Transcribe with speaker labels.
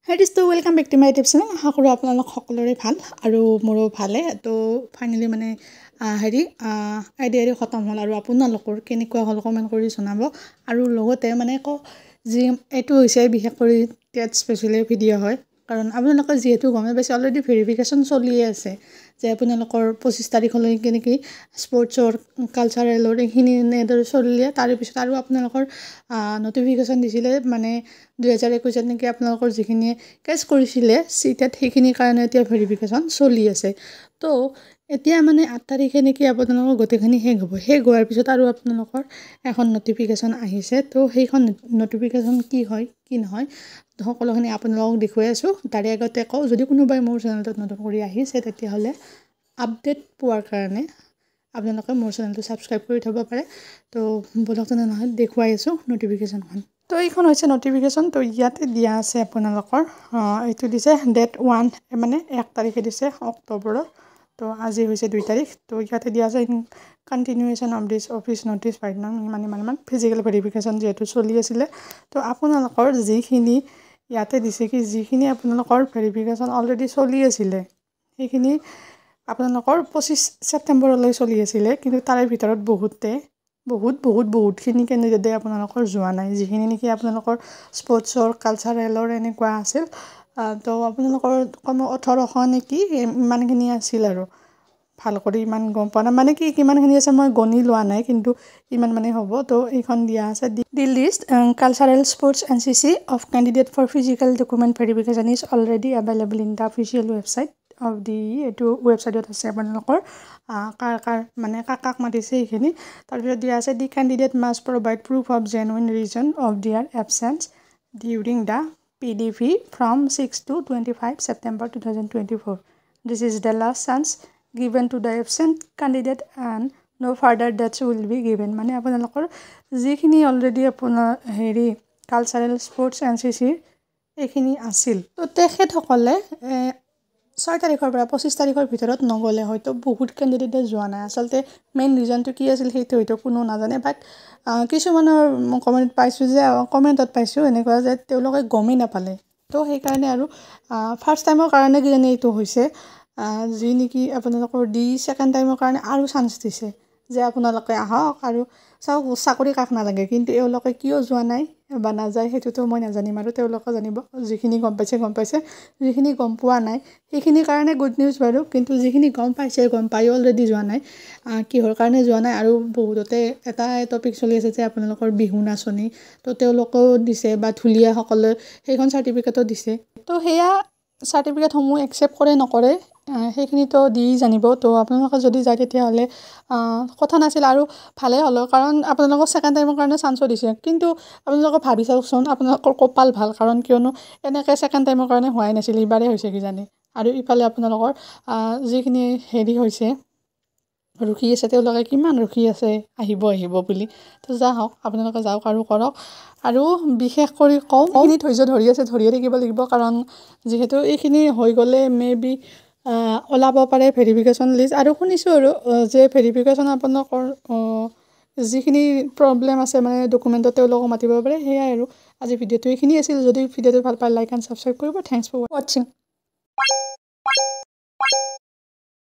Speaker 1: Hey, this to welcome back to my tips channel. আশা কৰোঁ আপোনালোক সকলোৰে ভাল আৰু মোৰো ভালে তো ফাইনেলি মানে আইডিয়াৰি খতম হ'ল আৰু আপোনালোকৰ কেনেকুৱা হ'ল কমেণ্ট কৰি জনাব আৰু লগতে মানে যি এইটো হৈছে বিশেষ কৰি টেট স্পেচিয়েলি ভিডিঅ' হয় কাৰণ আপোনালোকে যিহেতু গমে পাইছে অলৰেডি ভেৰিফিকেশ্যন চলিয়ে আছে যে আপোনালোকৰ 25 তাৰিখলৈকে নেকি স্পৰ্টছৰ কালচাৰেলৰ এইখিনি এনেদৰে চলিলে তাৰপিছত আৰু আপোনালোকৰ নটিফিকেশ্যন দিছিলে মানে 2021 নেকি আপোনালোকৰ যিখিনি কেছ কৰিছিলে চিটেট সেইখিনিৰ কাৰণে এতিয়া ভেৰিফিকেশ্যন চলি আছে তো এতিয়া মানে 8 তাৰিখে নেকি আপোনালোকৰ গোটেইখিনি শেষ হ'ব শেষ হোৱাৰ পিছত আৰু আপোনালোকৰ এখন নটিফিকেশ্যন আহিছে তো সেইখন নটিফিকেশ্যন কি হয় কি নহয় সকলোখিনি আপোনালোকক দেখুৱাই আছোঁ তাৰে আগতে কওঁ যদি কোনোবাই মোৰ চেনেলটোত নতুন কৰি আহিছে তেতিয়াহ'লে আপডেট পোৱাৰ কাৰণে আপোনালোকে মোৰ চেনেলটো ছাবস্ক্ৰাইব কৰি থ'ব পাৰে তো বলক তেনেহ'লে দেখুৱাই আছোঁ নটিফিকেশ্যনখন তো এইখন হৈছে নটিফিকেশ্যন তো ইয়াতে দিয়া আছে আপোনালোকৰ এইটো দিছে ডেট 1 মানে 1 তাৰিখে দিছে অক্টোবৰৰ তো আজি হৈছে 2 তাৰিখ তো ইয়াতে দিয়া আছে কণ্টিনিউৱেশ্যন অফ দিছ অফিচ নটিছ বাই মানে ফিজিকেল ভেৰিফিকেশ্যন যিহেতু চলি আছিলে তো আপোনালোকৰ যিখিনি ইয়াতে দিছে কি যিখিনি আপোনালোকৰ ভেৰিফিকেশ্যন অলৰেডি চলি আছিলে সেইখিনি আপোনালোকৰ 25 ছেপ্টেম্বৰলৈ চলি আছিলে কিন্তু তাৰে ভিতৰত বহুতখিনি কেণ্ডিডেটে আপোনালোকৰ যোৱা নাই যিখিনি নেকি আপোনালোকৰ স্পৰ্টছৰ কালচাৰেলৰ এনেকুৱা আছিল তো আপোনালোকৰ কম 1800 নেকি ইমানখিনি আছিল আৰু ভাল কৰি ইমান গম পোৱা নাই মানে কি কিমানখিনি আছে মই গণি লোৱা নাই কিন্তু ইমান মানে হ'ব তো এইখন দিয়া আছে the list cultural sports NCC of candidate for physical document verification is already available in the official website of the এইটো ৱেবছাইটত আছে আপোনালোকৰ কাৰ মানে কাক মাতিছে এইখিনি তাৰপিছত দিয়া আছে the candidate must provide proof of genuine reason of their absence during the PDV from 6 to 25 September 2024. This is the last chance given to the absent candidate and no further dates will be given. মানে আপোনালোকৰ যিখিনি already আপোনাৰ cultural sports NCC এইখিনি আছিল তো তেখেতসকলে 6 তাৰিখৰ পৰা 25 তাৰিখৰ ভিতৰত নগ'লে হয়তো বহুত কেণ্ডিডেটে যোৱা নাই আচলতে মেইন ৰিজনটো কি আছিল সেইটো হয়তো কোনো নাজানে বাট কিছুমানৰ কমেণ্টত পাইছোঁ এনেকুৱা যে তেওঁলোকে গমেই নাপালে তো সেইকাৰণে আৰু ফাৰ্ষ্ট টাইমৰ কাৰণে কিজানি এইটো হৈছে যি নেকি আপোনালোকৰ ছেকেণ্ড টাইমৰ কাৰণে আৰু চান্স দিছে যে আপোনালোকে আহক আৰু চাওক চাকৰি কাক নালাগে কিন্তু এওঁলোকে কিয় যোৱা নাই বা নাযায় সেইটোতো মই নাজানিম আৰু তেওঁলোকে জানিব যিখিনি গম পাইছে যিখিনি গম পোৱা নাই সেইখিনিৰ কাৰণে গুড নিউজ বাৰু কিন্তু যিখিনি গম পাই অলৰেডি যোৱা নাই কিহৰ কাৰণে যোৱা নাই আৰু বহুততে এটা টপিক চলি আছে যে আপোনালোকৰ বিহু নাচনি তো তেওঁলোকেও দিছে বা ঢুলীয়াসকলে সেইখন চাৰ্টিফিকেটো দিছে তো সেয়া চাৰ্টিফিকেটসমূহ একচেপ্ট কৰে নকৰে সেইখিনিতো দি জানিব তো আপোনালোকে যদি যায় তেতিয়াহ'লে কথা নাছিল আৰু ভালেই হ'ল কাৰণ আপোনালোকক ছেকেণ্ড টাইমৰ কাৰণে চান্সো দিছে কিন্তু আপোনালোকে ভাবি চাওকচোন আপোনালোকৰ কপাল ভাল কাৰণ কিয়নো এনেকৈ ছেকেণ্ড টাইমৰ কাৰণে হোৱাই নাছিল এইবাৰেই হৈছে কিজানি আৰু ইফালে আপোনালোকৰ যিখিনি হৈছে ৰখি আছে তেওঁলোকে কিমান ৰখি আছে আহিব বুলি তো হওক আপোনালোকে যাওক আৰু কৰক আৰু বিশেষ কৰি কওঁ এইখিনি ধৰিয়ে থাকিব লাগিব কাৰণ যিহেতু এইখিনি হৈ গ'লে মেবি ওলাব পাৰে ভেৰিফিকেশ্যন লিষ্ট আৰু শুনিছোঁ আৰু যে ভেৰিফিকেশ্যন আপোনালোকৰ যিখিনি প্ৰব্লেম আছে মানে ডকুমেণ্টত তেওঁলোকক মাতিব পাৰে সেয়াই আৰু আজি ভিডিঅ'টো এইখিনি আছিল যদি ভিডিঅ'টো ভাল পায় লাইক এণ্ড ছাবস্ক্ৰাইব কৰিব থেংকছ ফৰ ৱাচিং